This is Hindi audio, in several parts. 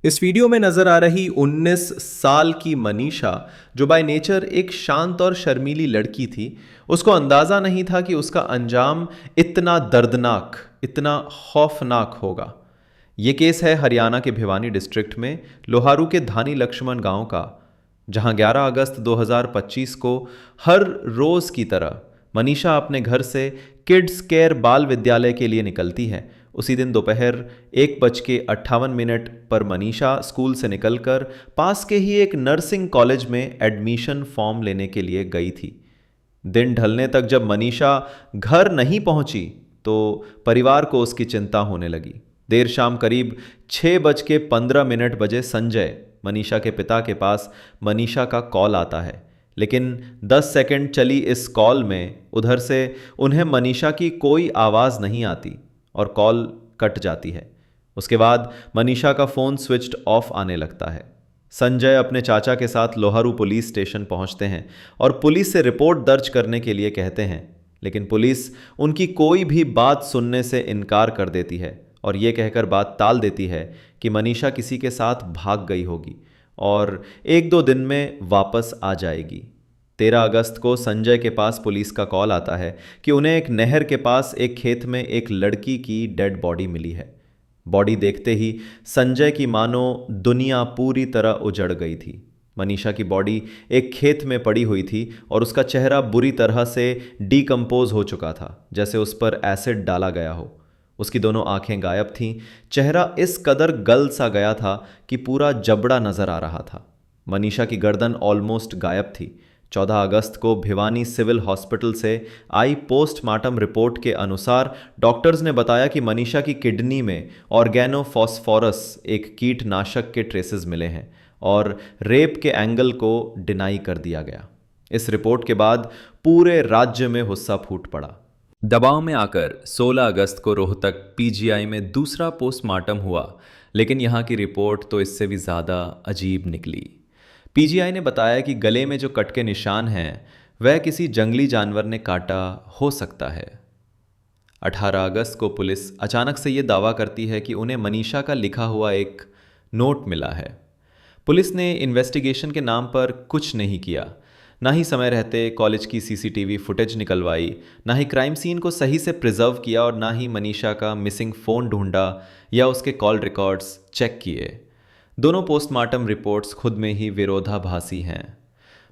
इस वीडियो में नजर आ रही 19 साल की मनीषा, जो बाय नेचर एक शांत और शर्मीली लड़की थी, उसको अंदाजा नहीं था कि उसका अंजाम इतना दर्दनाक, इतना खौफनाक होगा। ये केस है हरियाणा के भिवानी डिस्ट्रिक्ट में लोहारू के धानी लक्ष्मण गांव का, जहां 11 अगस्त 2025 को हर रोज की तरह मनीषा अपने घर से किड्स केयर बाल विद्यालय के लिए निकलती है। उसी दिन दोपहर 1:58 पर मनीषा स्कूल से निकलकर पास के ही एक नर्सिंग कॉलेज में एडमिशन फॉर्म लेने के लिए गई थी। दिन ढलने तक जब मनीषा घर नहीं पहुंची तो परिवार को उसकी चिंता होने लगी। देर शाम करीब 6:15 बजे संजय, मनीषा के पिता के पास मनीषा का कॉल आता है, लेकिन 10 सेकंड चली इस कॉल में उधर से उन्हें मनीषा की कोई आवाज़ नहीं आती और कॉल कट जाती है। उसके बाद मनीषा का फ़ोन स्विच्ड ऑफ आने लगता है। संजय अपने चाचा के साथ लोहारू पुलिस स्टेशन पहुंचते हैं और पुलिस से रिपोर्ट दर्ज करने के लिए कहते हैं, लेकिन पुलिस उनकी कोई भी बात सुनने से इनकार कर देती है और ये कहकर बात टाल देती है कि मनीषा किसी के साथ भाग गई होगी और 1-2 दिन में वापस आ जाएगी। 13 अगस्त को संजय के पास पुलिस का कॉल आता है कि उन्हें एक नहर के पास एक खेत में एक लड़की की डेड बॉडी मिली है। बॉडी देखते ही संजय की मानो दुनिया पूरी तरह उजड़ गई थी। मनीषा की बॉडी एक खेत में पड़ी हुई थी और उसका चेहरा बुरी तरह से डीकम्पोज हो चुका था, जैसे उस पर एसिड डाला गया हो। उसकी दोनों आंखें गायब थीं, चेहरा इस कदर गल सा गया था कि पूरा जबड़ा नजर आ रहा था। मनीषा की गर्दन ऑलमोस्ट गायब थी। 14 अगस्त को भिवानी सिविल हॉस्पिटल से आई पोस्टमार्टम रिपोर्ट के अनुसार डॉक्टर्स ने बताया कि मनीषा की किडनी में ऑर्गेनोफॉस्फोरस, एक कीटनाशक के ट्रेसेस मिले हैं और रेप के एंगल को डिनाई कर दिया गया। इस रिपोर्ट के बाद पूरे राज्य में गुस्सा फूट पड़ा। दबाव में आकर 16 अगस्त को रोहतक पीजीआई में दूसरा पोस्टमार्टम हुआ, लेकिन यहाँ की रिपोर्ट तो इससे भी ज़्यादा अजीब निकली। पीजीआई ने बताया कि गले में जो कट के निशान हैं वह किसी जंगली जानवर ने काटा हो सकता है। 18 अगस्त को पुलिस अचानक से ये दावा करती है कि उन्हें मनीषा का लिखा हुआ एक नोट मिला है। पुलिस ने इन्वेस्टिगेशन के नाम पर कुछ नहीं किया, ना ही समय रहते कॉलेज की सीसीटीवी फुटेज निकलवाई, ना ही क्राइम सीन को सही से प्रिजर्व किया और ना ही मनीषा का मिसिंग फ़ोन ढूंढा या उसके कॉल रिकॉर्ड्स चेक किए। दोनों पोस्टमार्टम रिपोर्ट्स खुद में ही विरोधाभासी हैं।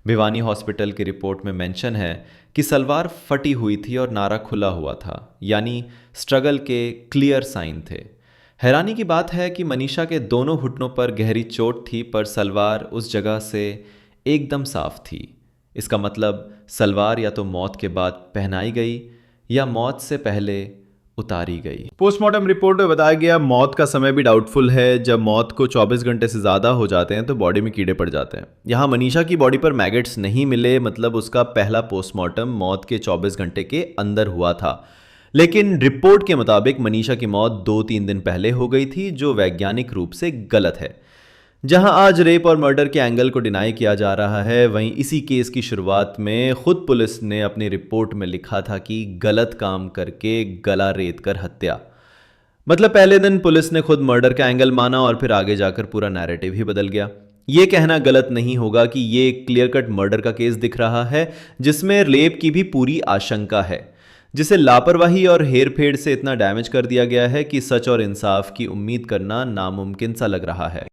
भिवानी हॉस्पिटल की रिपोर्ट में मेंशन है कि सलवार फटी हुई थी और नारा खुला हुआ था, यानी स्ट्रगल के क्लियर साइन थे। हैरानी की बात है कि मनीषा के दोनों घुटनों पर गहरी चोट थी, पर सलवार उस जगह से एकदम साफ थी। इसका मतलब सलवार या तो मौत के बाद पहनाई गई या मौत से पहले उतारी गई। पोस्टमार्टम रिपोर्ट में बताया गया मौत का समय भी डाउटफुल है। जब मौत को 24 घंटे से ज़्यादा हो जाते हैं तो बॉडी में कीड़े पड़ जाते हैं। यहाँ मनीषा की बॉडी पर मैगेट्स नहीं मिले, मतलब उसका पहला पोस्टमार्टम मौत के 24 घंटे के अंदर हुआ था। लेकिन रिपोर्ट के मुताबिक मनीषा की मौत 2-3 दिन पहले हो गई थी, जो वैज्ञानिक रूप से गलत है। जहां आज रेप और मर्डर के एंगल को डिनाई किया जा रहा है, वहीं इसी केस की शुरुआत में खुद पुलिस ने अपनी रिपोर्ट में लिखा था कि गलत काम करके गला रेत कर हत्या। मतलब पहले दिन पुलिस ने खुद मर्डर का एंगल माना और फिर आगे जाकर पूरा नैरेटिव ही बदल गया। ये कहना गलत नहीं होगा कि ये क्लियर कट मर्डर का केस दिख रहा है, जिसमें रेप की भी पूरी आशंका है, जिसे लापरवाही और हेरफेर से इतना डैमेज कर दिया गया है कि सच और इंसाफ की उम्मीद करना नामुमकिन सा लग रहा है।